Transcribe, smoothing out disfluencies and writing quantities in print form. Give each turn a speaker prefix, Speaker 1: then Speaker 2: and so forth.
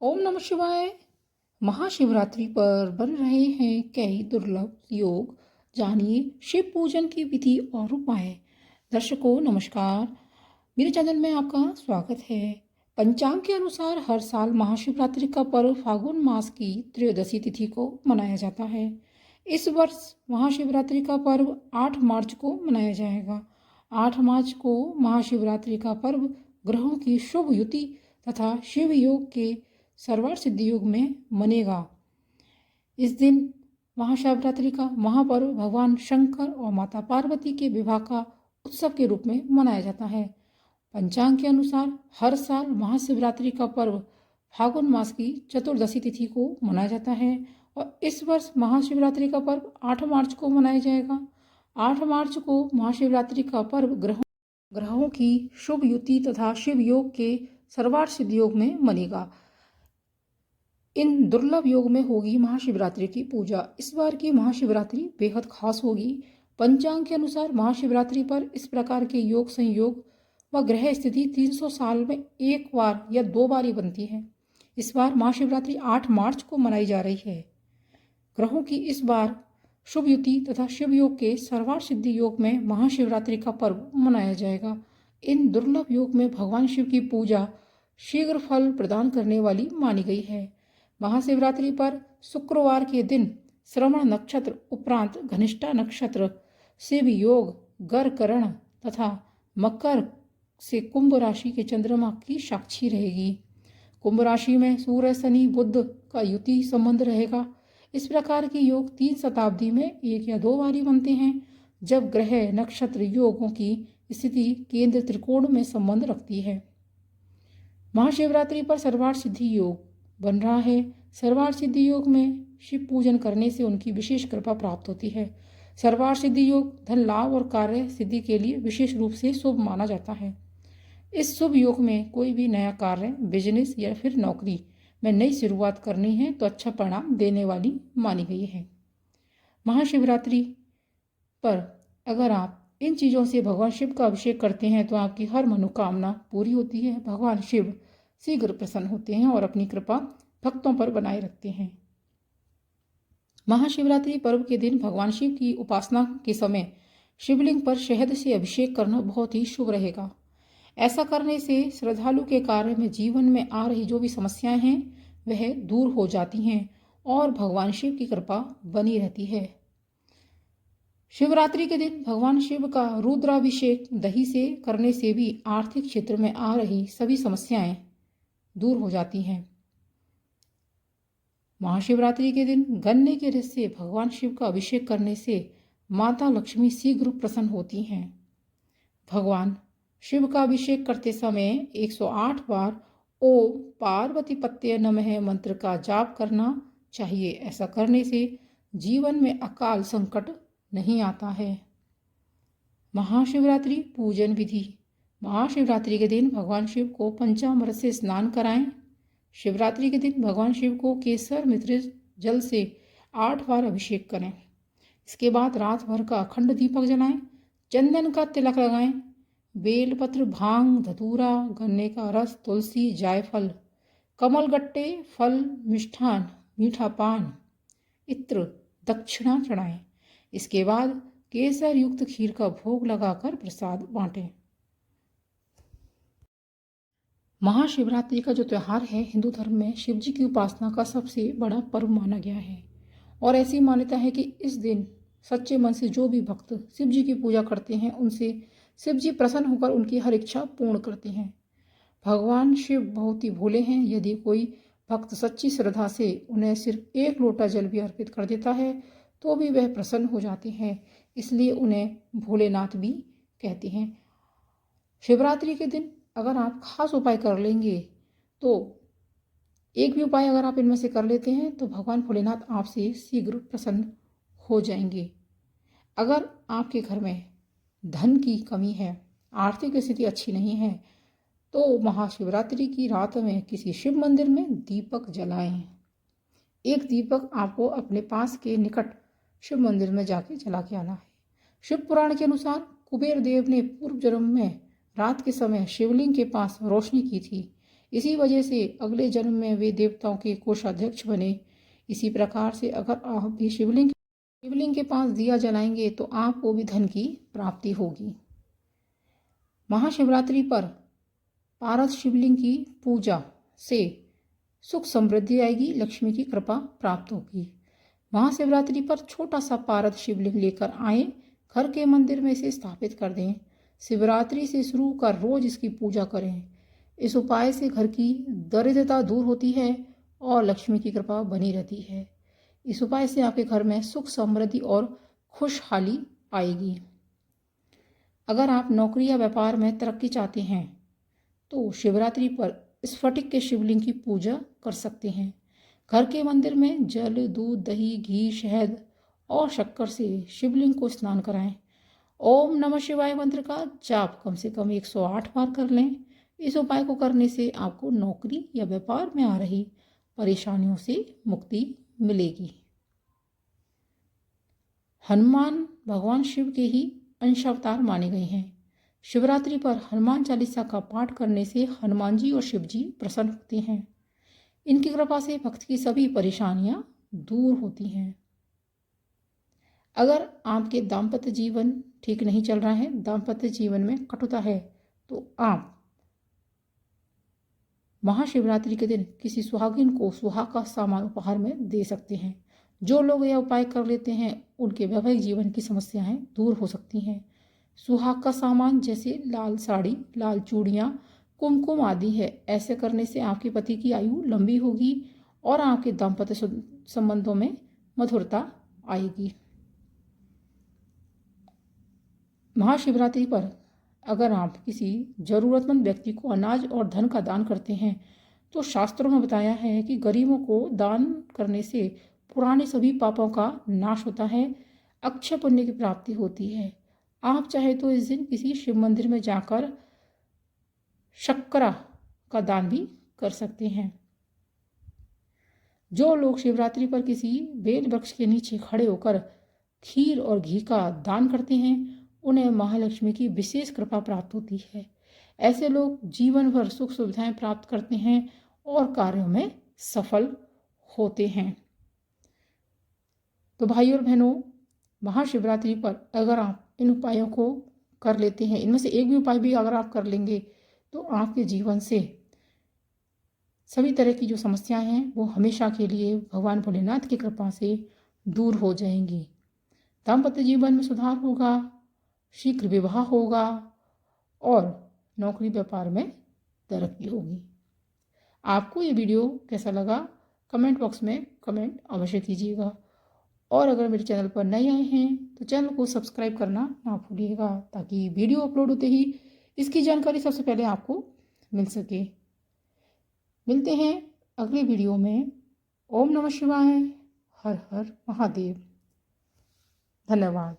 Speaker 1: ओम नमः शिवाय। महाशिवरात्रि पर बन रहे हैं कई दुर्लभ योग। जानिए शिव पूजन की विधि और उपाय। दर्शकों नमस्कार, मेरे चैनल में आपका स्वागत है। पंचांग के अनुसार हर साल महाशिवरात्रि का पर्व फागुन मास की त्रयोदशी तिथि को मनाया जाता है। इस वर्ष महाशिवरात्रि का पर्व 8 मार्च को मनाया जाएगा। 8 मार्च को महाशिवरात्रि का पर्व ग्रहों की शुभ युति तथा शिव योग के सर्वार्थ सिद्धि योग में मनेगा। इस दिन महाशिवरात्रि का महापर्व भगवान शंकर और माता पार्वती के विवाह का उत्सव के रूप में मनाया जाता है। पंचांग के अनुसार हर साल महाशिवरात्रि का पर्व फागुन मास की चतुर्दशी तिथि को मनाया जाता है और इस वर्ष महाशिवरात्रि का पर्व 8 मार्च को मनाया जाएगा। 8 मार्च को महाशिवरात्रि का पर्व ग्रहों की शुभ युति तथा शिव योग के सर्वार्थ सिद्धि योग में मनेगा। इन दुर्लभ योग में होगी महाशिवरात्रि की पूजा। इस बार की महाशिवरात्रि बेहद खास होगी। पंचांग के अनुसार महाशिवरात्रि पर इस प्रकार के योग संयोग व ग्रह स्थिति 300 साल में एक बार या 2 बार ही बनती है। इस बार महाशिवरात्रि 8 मार्च को मनाई जा रही है। ग्रहों की इस बार शुभ युति तथा शिव योग के सर्वार्थ सिद्धि योग में महाशिवरात्रि का पर्व मनाया जाएगा। इन दुर्लभ योग में भगवान शिव की पूजा शीघ्र फल प्रदान करने वाली मानी गई है। महाशिवरात्रि पर शुक्रवार के दिन श्रवण नक्षत्र उपरांत घनिष्ठा नक्षत्र शिव योग गरकरण तथा मकर से कुंभ राशि के चंद्रमा की साक्षी रहेगी। कुंभ राशि में सूर्य शनि बुध का युति संबंध रहेगा। इस प्रकार के योग 3 शताब्दी में 1 या 2 बार ही बनते हैं, जब ग्रह नक्षत्र योगों की स्थिति केंद्र त्रिकोण में संबंध रखती है। महाशिवरात्रि पर सर्वार्थ सिद्धि योग बन रहा है। सर्वार्थ सिद्धि योग में शिव पूजन करने से उनकी विशेष कृपा प्राप्त होती है। सर्वार्थ सिद्धि योग धन लाभ और कार्य सिद्धि के लिए विशेष रूप से शुभ माना जाता है। इस शुभ योग में कोई भी नया कार्य, बिजनेस या फिर नौकरी में नई शुरुआत करनी है तो अच्छा परिणाम देने वाली मानी गई है। महाशिवरात्रि पर अगर आप इन चीज़ों से भगवान शिव का अभिषेक करते हैं तो आपकी हर मनोकामना पूरी होती है। भगवान शिव शीघ्र प्रसन्न होते हैं और अपनी कृपा भक्तों पर बनाए रखते हैं। महाशिवरात्रि पर्व के दिन भगवान शिव की उपासना के समय शिवलिंग पर शहद से अभिषेक करना बहुत ही शुभ रहेगा। ऐसा करने से श्रद्धालु के कार्य में जीवन में आ रही जो भी समस्याएं हैं वह दूर हो जाती हैं और भगवान शिव की कृपा बनी रहती है। शिवरात्रि के दिन भगवान शिव का रुद्राभिषेक दही से करने से भी आर्थिक क्षेत्र में आ रही सभी समस्याएं दूर हो जाती हैं। महाशिवरात्रि के दिन गन्ने के रस से भगवान शिव का अभिषेक करने से माता लक्ष्मी शीघ्र प्रसन्न होती हैं। भगवान शिव का अभिषेक करते समय 108 बार ओम पार्वती पत्ये नमः मंत्र का जाप करना चाहिए। ऐसा करने से जीवन में अकाल संकट नहीं आता है। महाशिवरात्रि पूजन विधि। महाशिवरात्रि के दिन भगवान शिव को पंचामृत से स्नान कराएं। शिवरात्रि के दिन भगवान शिव को केसर मिश्रित जल से 8 बार अभिषेक करें। इसके बाद रात भर का अखंड दीपक जलाएं, चंदन का तिलक लगाएं, बेलपत्र, भांग, धतूरा, गन्ने का रस, तुलसी, जायफल, कमलगट्टे, फल, मिष्ठान, मीठा पान, इत्र, दक्षिणा चढ़ाएं। इसके बाद केसर युक्त खीर का भोग लगाकर प्रसाद बांटें। महाशिवरात्रि का जो त्यौहार है हिंदू धर्म में शिव जी की उपासना का सबसे बड़ा पर्व माना गया है और ऐसी मान्यता है कि इस दिन सच्चे मन से जो भी भक्त शिव जी की पूजा करते हैं उनसे शिव जी प्रसन्न होकर उनकी हर इच्छा पूर्ण करते हैं। भगवान शिव बहुत ही भोले हैं। यदि कोई भक्त सच्ची श्रद्धा से उन्हें सिर्फ 1 लोटा जल भी अर्पित कर देता है तो भी वह प्रसन्न हो जाते हैं, इसलिए उन्हें भोलेनाथ भी कहते हैं। शिवरात्रि के दिन अगर आप खास उपाय कर लेंगे तो एक भी उपाय अगर आप इनमें से कर लेते हैं तो भगवान भोलेनाथ आपसे शीघ्र प्रसन्न हो जाएंगे। अगर आपके घर में धन की कमी है, आर्थिक स्थिति अच्छी नहीं है, तो महाशिवरात्रि की रात में किसी शिव मंदिर में दीपक जलाएं। एक दीपक आपको अपने पास के निकट शिव मंदिर में जाके जला के आना है। शिव पुराण के अनुसार कुबेर देव ने पूर्व जन्म में रात के समय शिवलिंग के पास रोशनी की थी। इसी वजह से अगले जन्म में वे देवताओं के कोषाध्यक्ष बने। इसी प्रकार से अगर आप भी शिवलिंग के पास दिया जलाएंगे तो आपको भी धन की प्राप्ति होगी। महाशिवरात्रि पर पारद शिवलिंग की पूजा से सुख समृद्धि आएगी, लक्ष्मी की कृपा प्राप्त होगी। महाशिवरात्रि पर छोटा सा पारद शिवलिंग लेकर आए, घर के मंदिर में इसे स्थापित कर दें। शिवरात्रि से शुरू कर रोज इसकी पूजा करें। इस उपाय से घर की दरिद्रता दूर होती है और लक्ष्मी की कृपा बनी रहती है। इस उपाय से आपके घर में सुख समृद्धि और खुशहाली आएगी। अगर आप नौकरी या व्यापार में तरक्की चाहते हैं तो शिवरात्रि पर स्फटिक के शिवलिंग की पूजा कर सकते हैं। घर के मंदिर में जल, दूध, दही, घी, शहद और शक्कर से शिवलिंग को स्नान कराएं। ओम नमः शिवाय मंत्र का जाप कम से कम 108 बार कर लें। इस उपाय को करने से आपको नौकरी या व्यापार में आ रही परेशानियों से मुक्ति मिलेगी। हनुमान भगवान शिव के ही अंश अवतार माने गए हैं। शिवरात्रि पर हनुमान चालीसा का पाठ करने से हनुमान जी और शिव जी प्रसन्न होते हैं। इनकी कृपा से भक्त की सभी परेशानियां दूर होती हैं। अगर आपके दाम्पत्य जीवन ठीक नहीं चल रहा है, दाम्पत्य जीवन में कटुता है, तो आप महाशिवरात्रि के दिन किसी सुहागिन को सुहाग का सामान उपहार में दे सकते हैं। जो लोग यह उपाय कर लेते हैं उनके वैवाहिक जीवन की समस्याएं दूर हो सकती हैं। सुहाग का सामान जैसे लाल साड़ी, लाल चूड़ियाँ, कुमकुम आदि है। ऐसे करने से आपके पति की आयु लंबी होगी और आपके दाम्पत्य संबंधों में मधुरता आएगी। महाशिवरात्रि पर अगर आप किसी जरूरतमंद व्यक्ति को अनाज और धन का दान करते हैं तो शास्त्रों में बताया है कि गरीबों को दान करने से पुराने सभी पापों का नाश होता है, अक्षय पुण्य की प्राप्ति होती है। आप चाहे तो इस दिन किसी शिव मंदिर में जाकर शक्करा का दान भी कर सकते हैं। जो लोग शिवरात्रि पर किसी बेल वृक्ष के नीचे खड़े होकर खीर और घी का दान करते हैं उन्हें महालक्ष्मी की विशेष कृपा प्राप्त होती है। ऐसे लोग जीवन भर सुख सुविधाएं प्राप्त करते हैं और कार्यों में सफल होते हैं। तो भाइयों और बहनों, महाशिवरात्रि पर अगर आप इन उपायों को कर लेते हैं, इनमें से एक भी उपाय भी अगर आप कर लेंगे तो आपके जीवन से सभी तरह की जो समस्याएं हैं वो हमेशा के लिए भगवान भोलेनाथ की कृपा से दूर हो जाएंगी। दाम्पत्य जीवन में सुधार होगा, शीघ्र विवाह होगा और नौकरी व्यापार में तरक्की होगी। आपको ये वीडियो कैसा लगा कमेंट बॉक्स में कमेंट अवश्य कीजिएगा और अगर मेरे चैनल पर नए आए हैं तो चैनल को सब्सक्राइब करना ना भूलिएगा ताकि वीडियो अपलोड होते ही इसकी जानकारी सबसे पहले आपको मिल सके। मिलते हैं अगले वीडियो में। ओम नमः शिवाय। हर हर महादेव। धन्यवाद।